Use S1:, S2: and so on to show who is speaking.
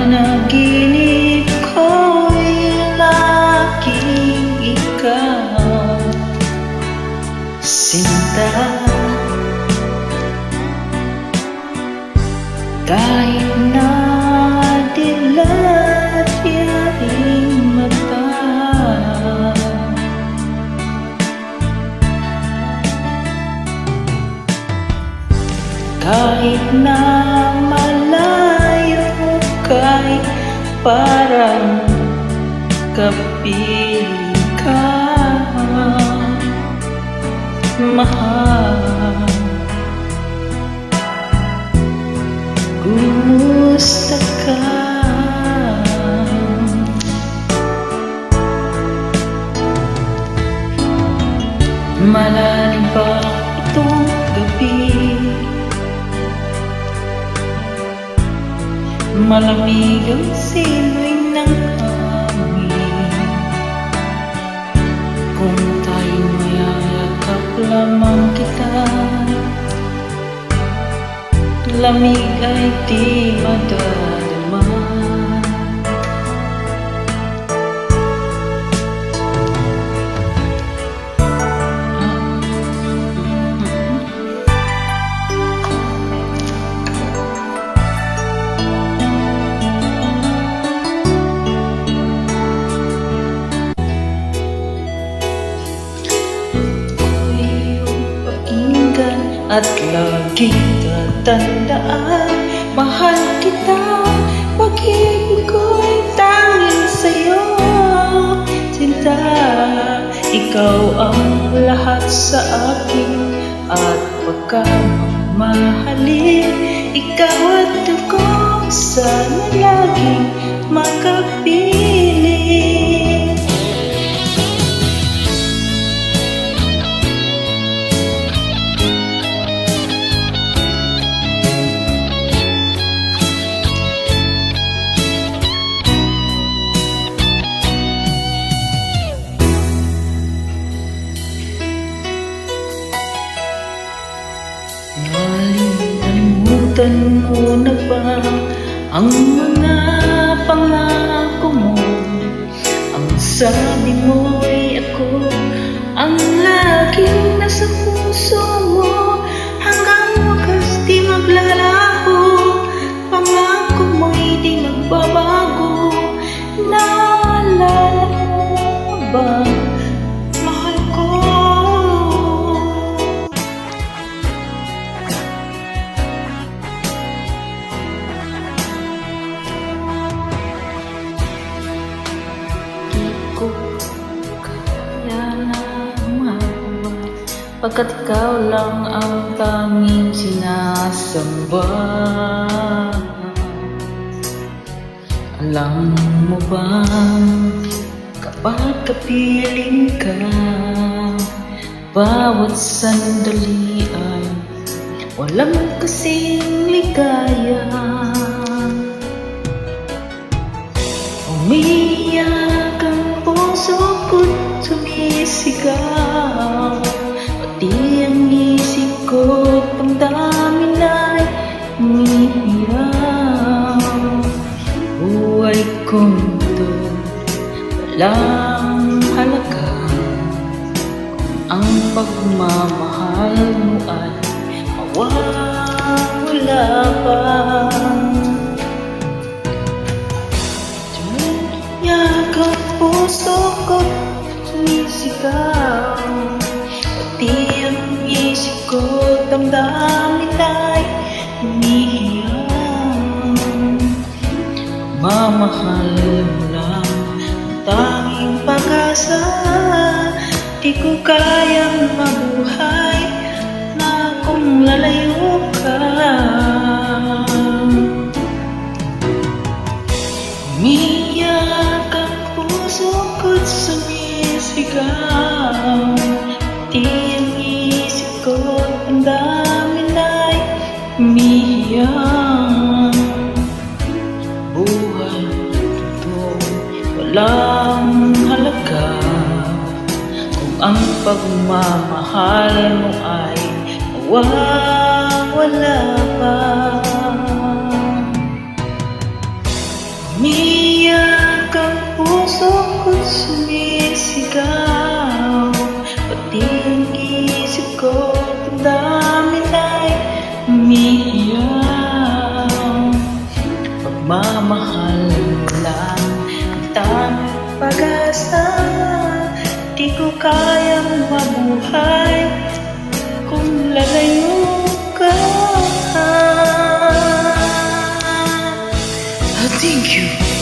S1: panaginip ko'y laging ikaw, sinta. Kahit na dilat yaring mata, kahit na malayo ka'y parang kapiling ka, mahal. Kumusta ka? Malalim ba itong gabi? Malamig ang simoy ng hangin. Kung tayo mayayakap lamang kita, lamig ay di madadama. At laging tatandaan, mahal kita, pag-ibig ko'y tanging sa'yo, sinta. Ikaw ang lahat sa akin, at pagkamamahalin, ikaw at ako sana laging makapiling. Nalimutan mo na ba ang mga pangako mo? Ang sabi mo'y ako ang laging nasa puso mo, hanggang wakas di maglalaho. Pangako mo'y di magbabago. Naalala mo ba? Pagkat ikaw lang ang tanging sinasamba. Alam mo ba, kapag kapiling ka, bawat sandali ay walang kasing ligaya. Umiiyak ang puso ko't sumisigaw, pati ang isip ko damdamin ay umiiyak. Buhay kong ito walang halaga kung ang pagmamahal mo ay mawawala pa. Tumiyak ang puso ko sumisigaw, pati ang isip ko damdamin ay umiiyak. Mamahal mo lang ang tanging pag-asa, di ko kayang mabuhay na kung lalayo ka. Umiiyak ang puso ko't sumisigaw, pati ang isip ko't damdamin ay umiiyak. Buhay ito walang halaga kung ang pagmamahal mo ay mawawala pa. sumisigaw, pati ang isip ko damdamin ay umiiyaw. Pagmamahal mo lang ang tanging pag-asa, di ko kayang mabuhay kung lalayo ka. I thank you.